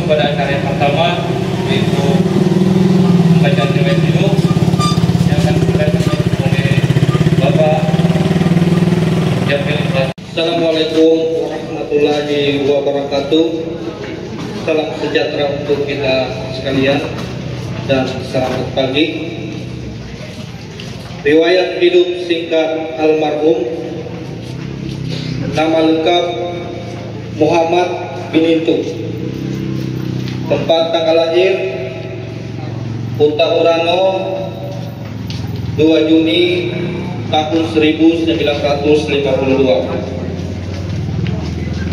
kepada acara yang pertama, yaitu pembacaan riwayat hidup yang akan dibacakan oleh Bapak Jamil. Assalamualaikum warahmatullahi wabarakatuh. Salam sejahtera untuk kita sekalian dan selamat pagi. Riwayat hidup singkat almarhum. Nama lengkap Muhammad Binintu. Tempat tanggal lahir Kota Urano 2 Juni tahun 1952.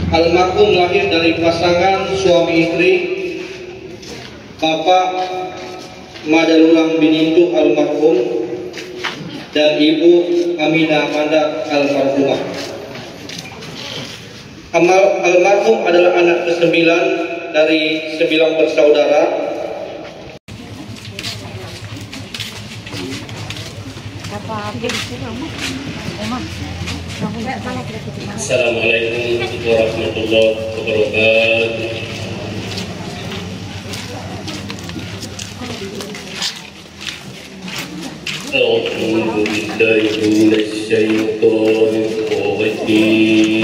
Almarhum lahir dari pasangan suami istri Bapak Madalulang Binintu almarhum dan Ibu Aminah Mandat almarhumah. Almarhum adalah anak ke-9 dari 9 bersaudara. Assalamualaikum warahmatullahi wabarakatuh. A'udzubillahi minasyaitonir rajim.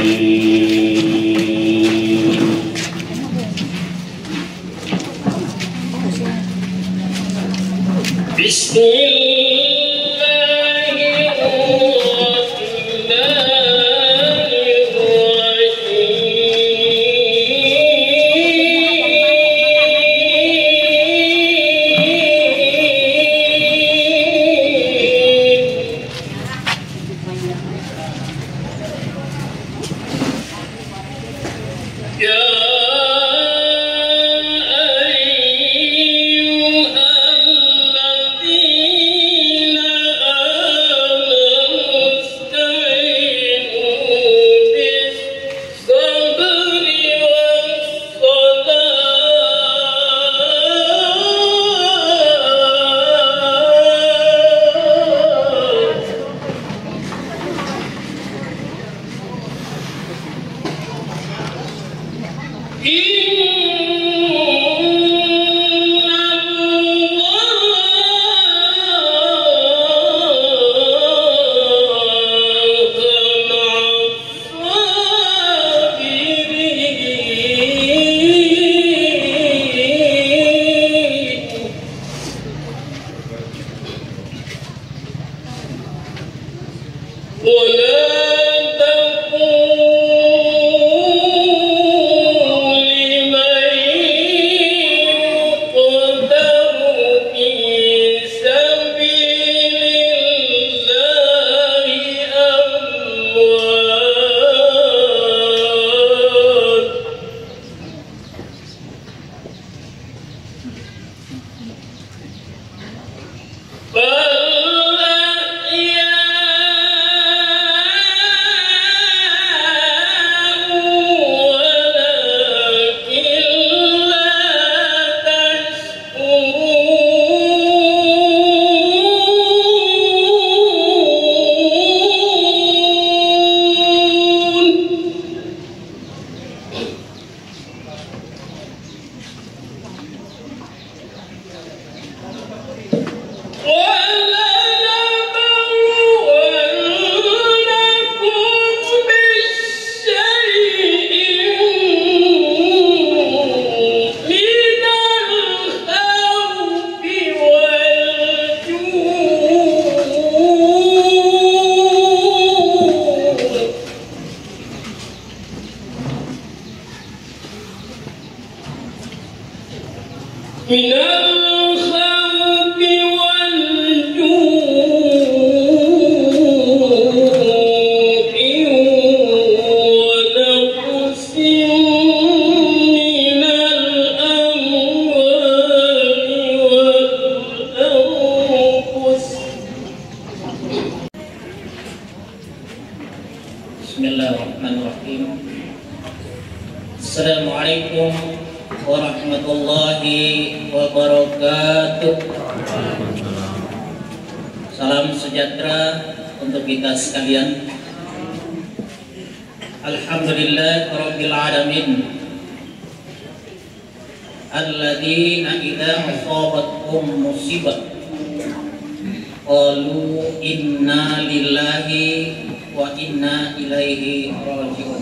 Bismillahirrahmanirrahim. Assalamualaikum warahmatullahi wabarakatuh. Salam sejahtera untuk kita sekalian. Alhamdulillah rabbil alamin. alladzina idza asabatkum musibah qalu inna lillahi wa inna ilaihi raji'un.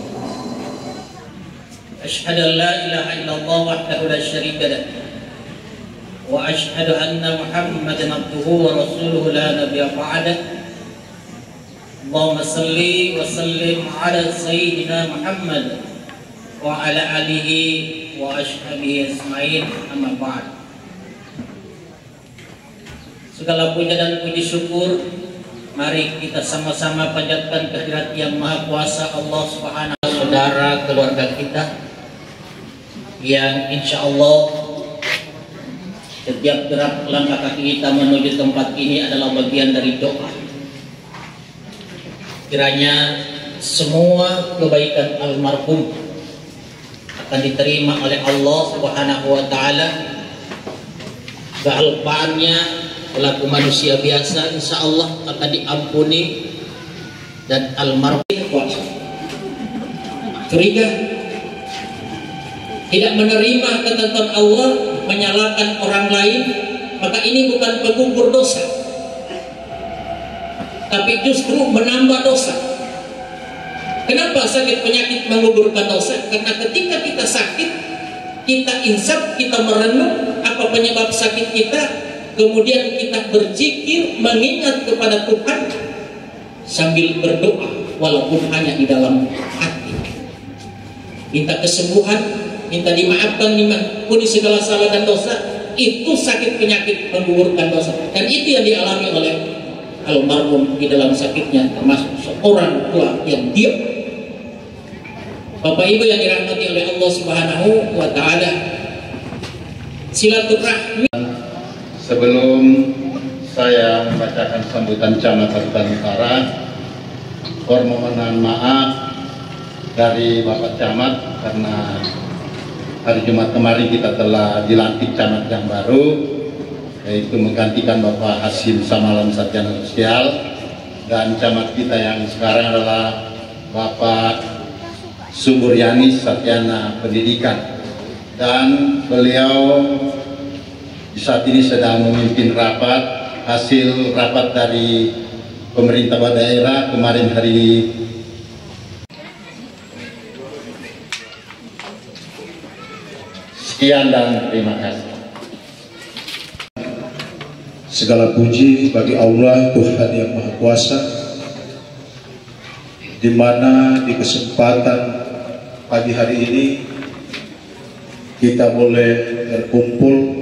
Asyhadu an la ilaha illallah wahdahu la syarika lah wa asyhadu anna Muhammadan abduhu wa rasuluhu la nabiyya ba'dah. Allahumma salli wa sallim ala sayyidina Muhammad wa ala alihi wa ashabihi asma'in, amma ba'd. Segala puja dan puji syukur mari kita sama-sama panjatkan kehadirat Yang Maha Kuasa Allah Subhanahu wa Ta'ala, saudara keluarga kita yang insya Allah setiap gerak langkah kaki kita menuju tempat ini adalah bagian dari doa. Kiranya semua kebaikan almarhum akan diterima oleh Allah Subhanahu wa Ta'ala. Kealpaannya pelaku manusia biasa insya Allah akan diampuni, dan almarhum curiga, tidak menerima ketentuan Allah, menyalahkan orang lain, maka ini bukan penggugur dosa, tapi justru menambah dosa. Kenapa sakit penyakit menggugurkan dosa? Karena ketika kita sakit, kita insaf, kita merenung apa penyebab sakit kita, kemudian kita berzikir mengingat kepada Tuhan sambil berdoa walaupun hanya di dalam hati, minta kesembuhan, minta dimaafkan, diampuni segala salah dan dosa. Itu sakit penyakit menggugurkan dosa, dan itu yang dialami oleh almarhum di dalam sakitnya, termasuk seorang tua yang diam. Bapak Ibu yang dirahmati oleh Allah Subhanahu wa Ta'ala, silaturahmi. Sebelum saya membacakan sambutan Camat Pacitan Utara, permohonan maaf dari Bapak Camat karena hari Jumat kemarin kita telah dilantik Camat yang baru, yaitu menggantikan Bapak Hasim Samalam Sarjana Sosial, dan Camat kita yang sekarang adalah Bapak Sumburyani Sarjana Pendidikan, dan beliau di saat ini sedang memimpin rapat, hasil rapat dari pemerintah daerah kemarin hari. Sekian dan terima kasih. Segala puji bagi Allah Tuhan yang Maha Kuasa, di mana di kesempatan pagi hari ini kita boleh berkumpul,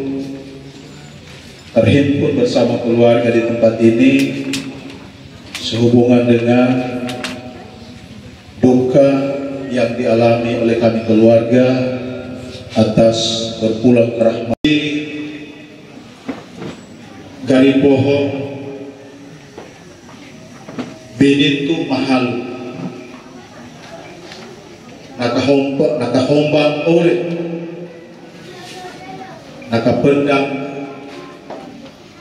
terhimpun bersama keluarga di tempat ini sehubungan dengan duka yang dialami oleh kami keluarga atas berpulang ke rahmat Garipoho Binitu Mahal nakahombang oleh nakapendang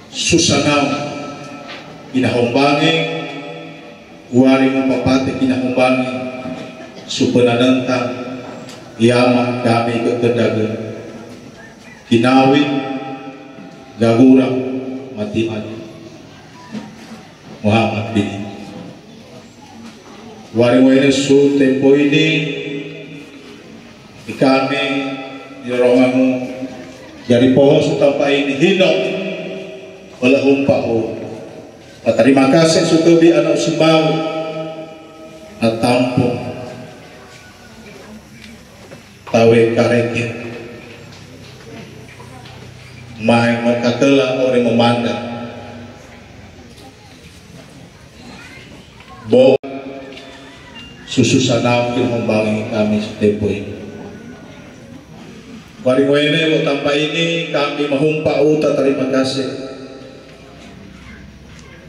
susanau kinahombangi wari mapapate kinahombangi supenadantang Yama kami ke kedaga kinawi gagurang mati-mati Muhammad bin wari-wari su tempo ini kami di rohangu dari pohon sutapa ini hidup oleh umpau. Terima kasih sutubi anak sembau atampung tawe karekin main makatela orang memandang bo susu sanam membangun kami setempo ini. Waring-wene tanpa ini kami mahumpa uta terima kasih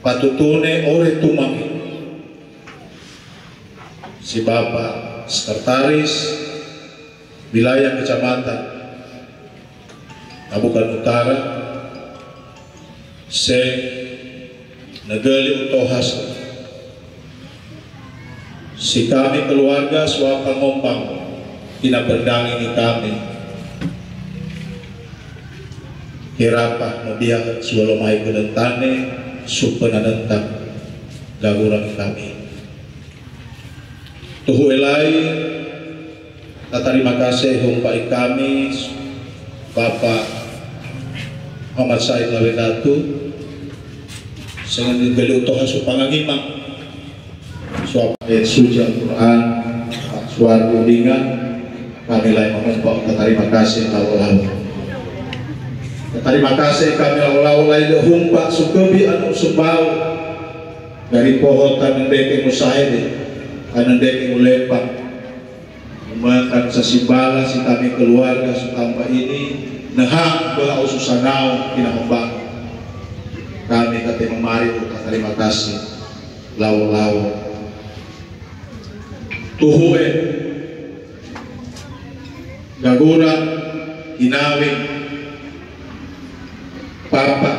patutune ore tumangi si Bapak Sekretaris Wilayah Kecamatan Kabupaten Utara se Negeli Utohas, si kami keluarga suapa ngompang tina berdang ini kami hirapah mobiah sualomai kedentane supenanentang gagurang kami. Tuhu elai terima kasih humpai kami Bapak Muhammad Said Lawendatu dengan gelu toha supangangimang suap ayat suci Al-Quran suara udingan kami lain mengumpul terima kasih Allah. Terima kasih kami Allah lain humpa sukebi anu sebau dari pohon tanah deke musahidi tanah deke ulepak makan sesibala si kami keluarga setampa ini nehak belau susanau kina membang kami kata memari terima kasih lau tuhue gagura hinawi papa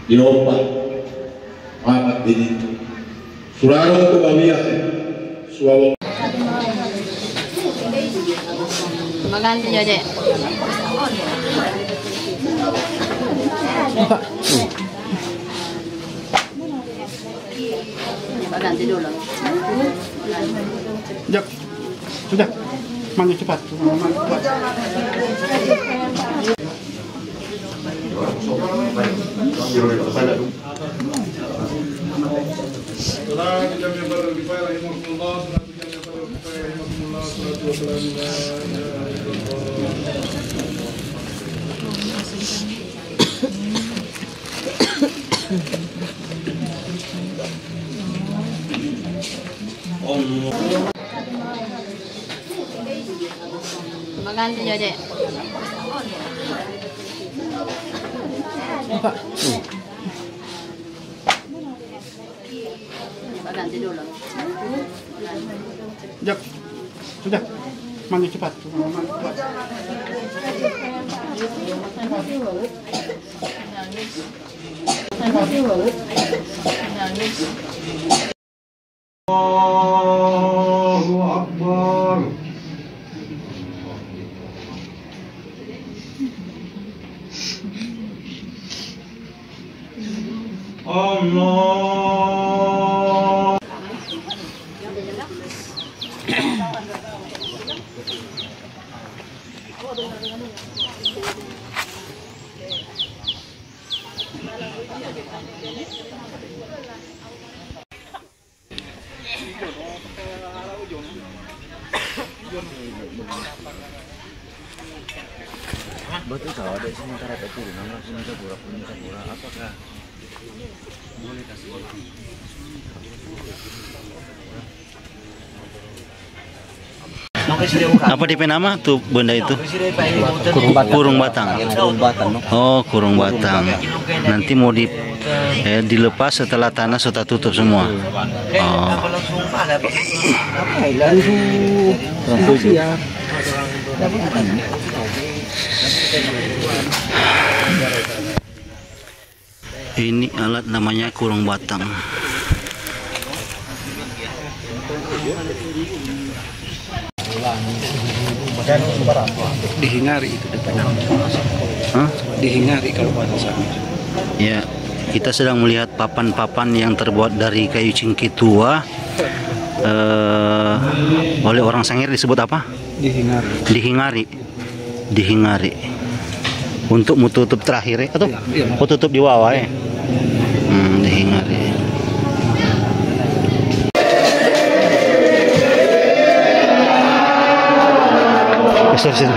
diopa Muhammad bin suraro kebawiyah suawa Maganti aja. Maganti dulu. Jak, sudah, mandi cepat. Maganti aja. Maganti dulu. Jak, sudah, mandi cepat. Allahu Akbar. Allah. Betul kalau ada sementara keturunan langsung ke pura apakah boleh kasih apa DP nama tuh benda itu? Kurung batang. Oh, kurung batang. Nanti mau dilepas setelah tanah sudah tutup semua. Oh. Ini alat namanya kurung batang. Dihingari itu depan. Dihingari kalau bahasa sana. Ya, kita sedang melihat papan-papan yang terbuat dari kayu cingkih tua. Oleh orang Sangir disebut apa? Dihingari. Dihingari. Dihingari. Untuk tutup terakhir atau tutup di bawah ya? Dihingari. Besar.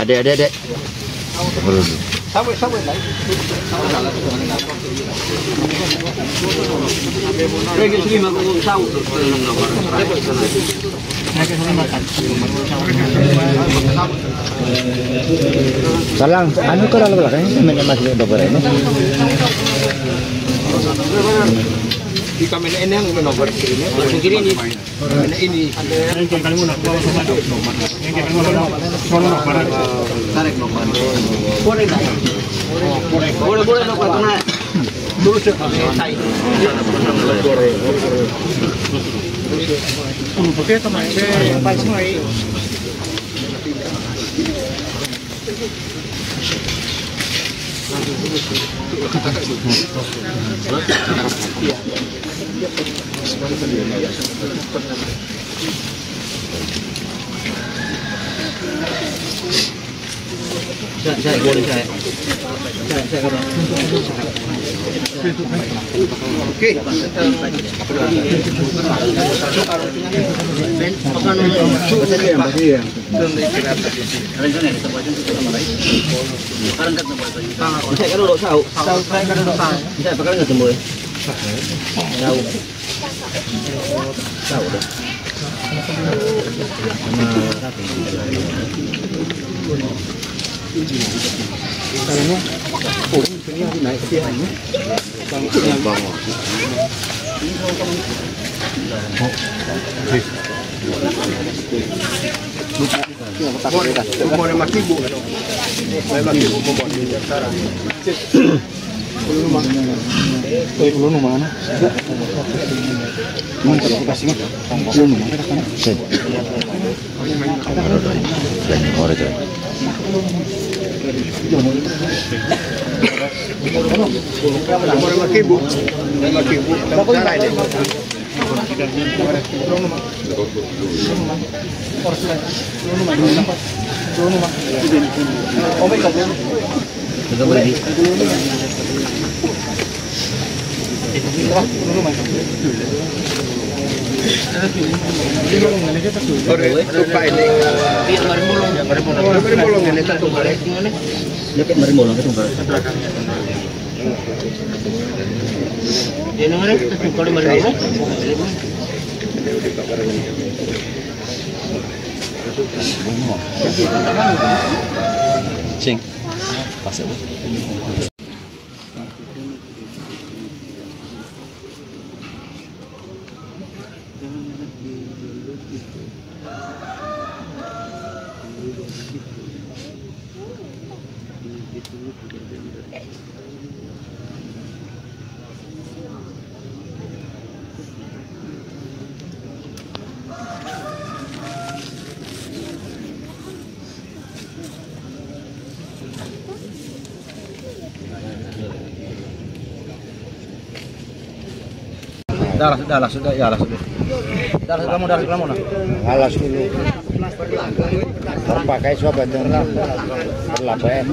Adek. Salang, anu ko lang belakang masih dokter ini. Di kamera ini yang nomor ini, kiri ini. Ini. Yang kali mana? Tarik nomor. Boleh nomor tengah. Terus selesai. Pakai teman saya pas semua. Saya boleh saya. Oke. Cing, pasal. Dah lah, sudah. Dah kamu nah. Alas dulu. Pakai sobat lah. Berlapen.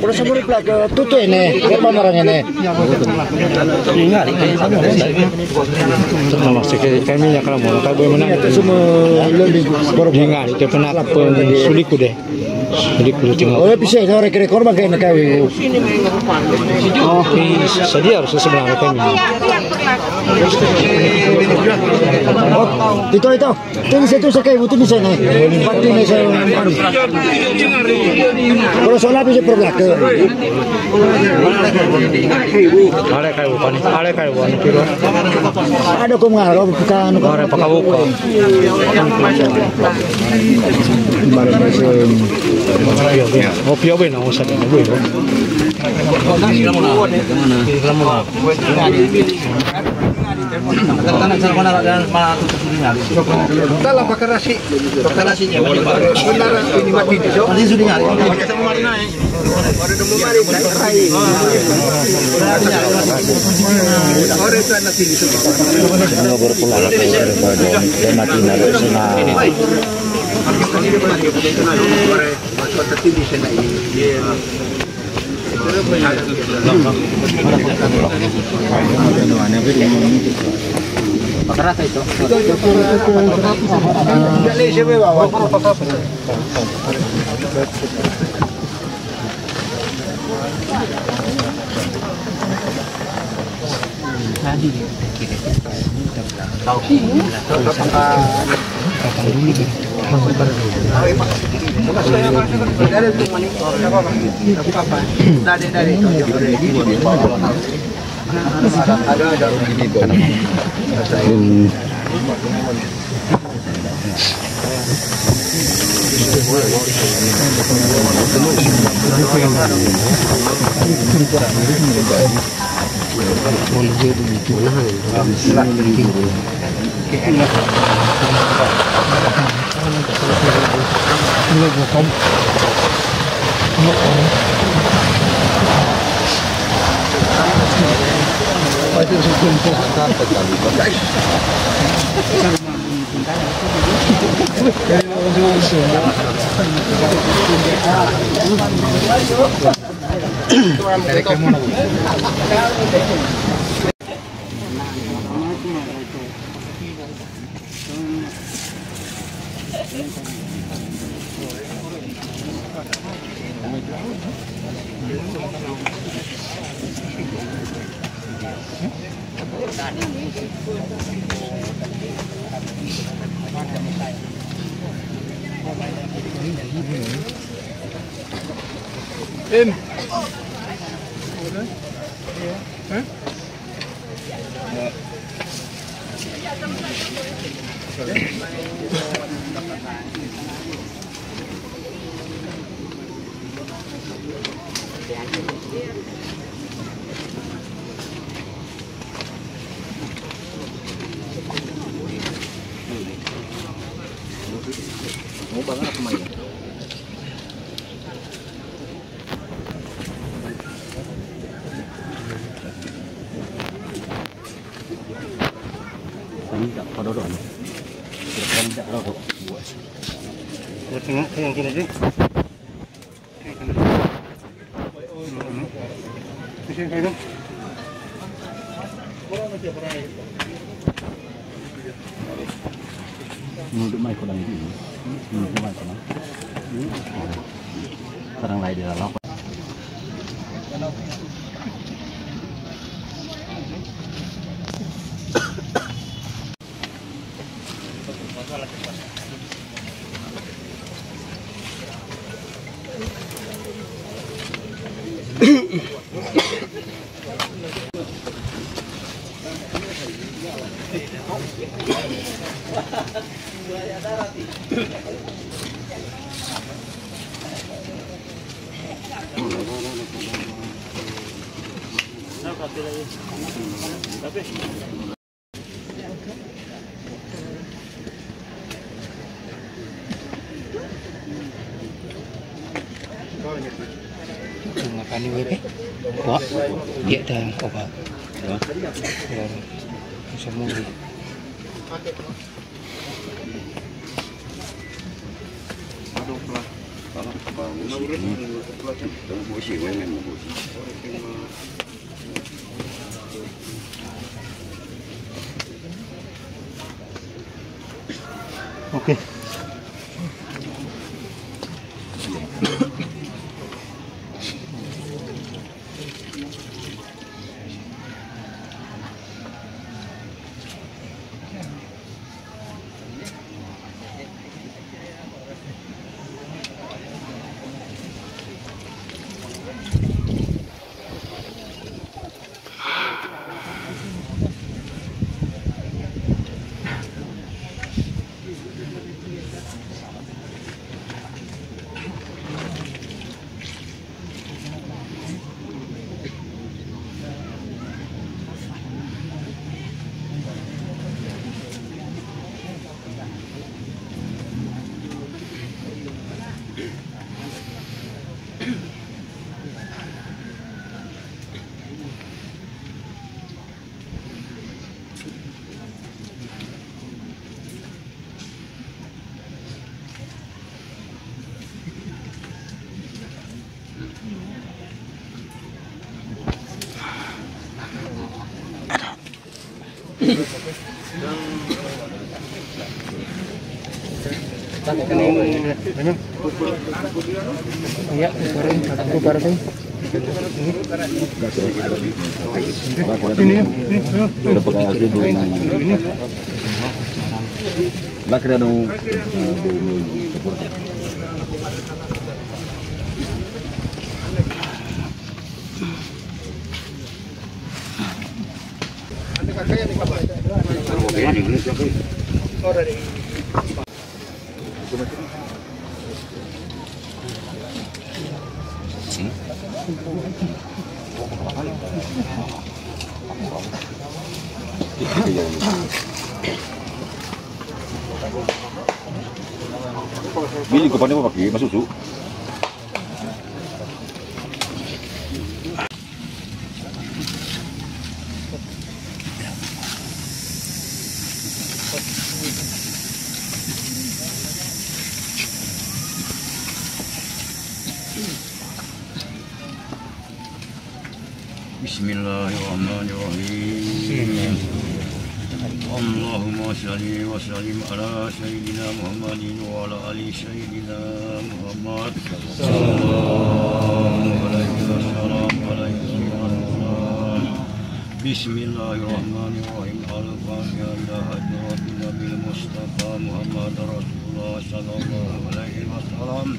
Kalau sebelum pelaku tutup ini, apa barang ini? Masih kami ya kalau mau tahu mana itu semua lebih berhingga itu pernah sulit deh. Oh bisa itu rekor korban kayak kami. Oh sedia harus sebenarnya kami. Ito. Tinis ito sa kayo, tinis sa na. Pati na sa ano. Kalau soal apa sih problem? Ada kayu pan kilo. Ada kau mengarah bukan orang pakabuka. Oh pio ben, aku sadar gue. Dalam pakarasi, pakarasinya benar ini mati di sana. Nanti sudah nyari. Pakarasa itu. Sarang lain di dalam. Makan ini wah dia dah obat semua Oke. Bili ko pa niyo pakai masusu. Bismillahirrahmanirrahim. Allahumma shalli wa sallim ala sayyidina Muhammadin wa ala ali sayyidina Muhammad sallallahu alaihi wasallam. Bismillahirrahmanirrahim. Al-Fatihah bil Mustafa Muhammad Rasulullah sallallahu alaihi wasallam.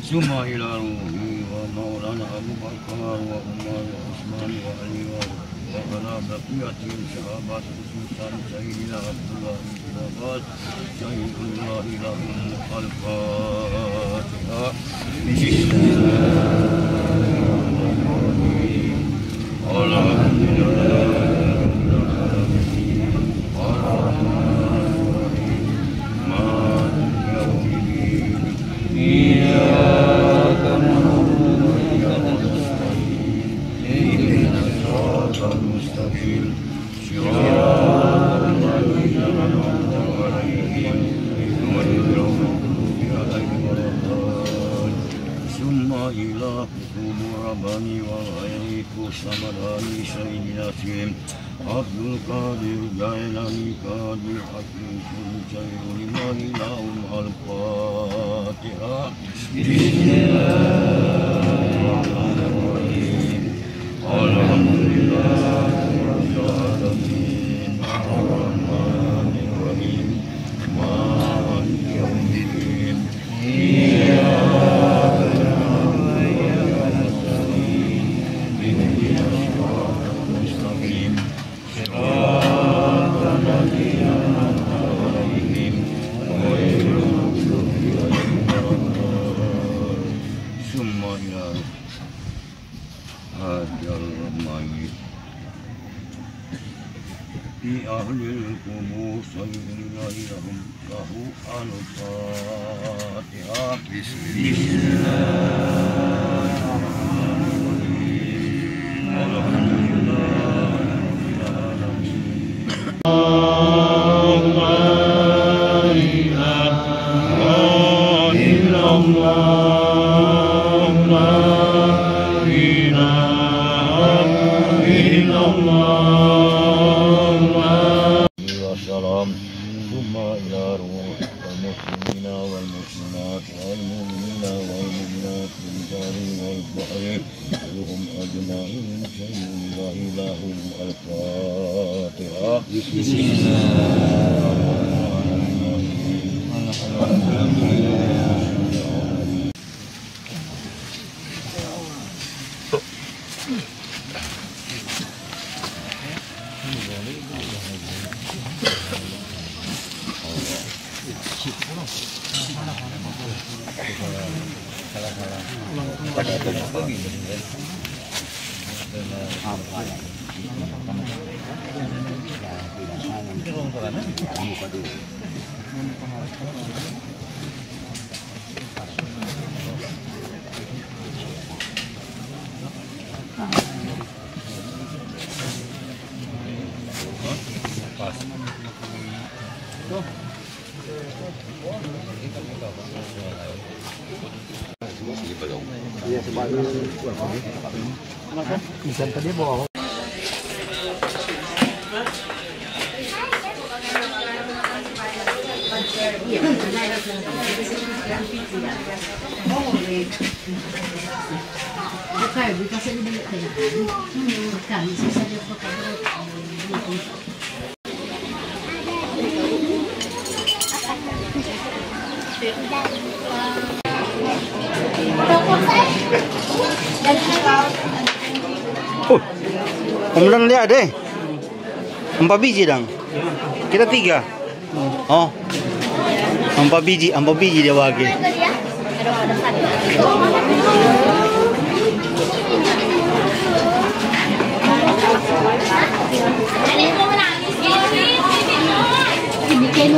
Summa ila ruhi wa maulana Abu Bakar wa Umar wa Utsman wa Ali wa ala baqiyatin sahabat khususan Sayyidina Abdullah bin Abbas Sayyidullah lahum al-Fatihah. Bismillahirrahmanirrahim. Alhamdulillah. Abdul Qadir Jailani Qadir Hakim Kulcairul Lillahi lahum al-Fatihah. Bismillahirrahmanirrahim. Alhamdulillah Rabbil Alamin. Ar-Rahmanir-Rahim. Maliki Yawmiddin. Iyyaka na'budu wa iyyaka nasta'in. Ihdinas siratal mustaqim. أهل القبور سيدنا لهم له الفاتحة. بسم الله الرحمن الرحيم. الحمد لله رب العالمين. اللهم لا إله إلا الله لا إله إلا الله. ثم إلى روح المسلمين والمسلمات والمؤمنين والمؤمنات بالبر والبحر كلهم أجمعين شيء الله لهم الفاتحة. بسم الله الرحمن الرحيم. Bisa tadi bawa. Kemudian lihat deh, 4 biji dang. Kita 3. Oh, 4 biji dia bagi. Bikin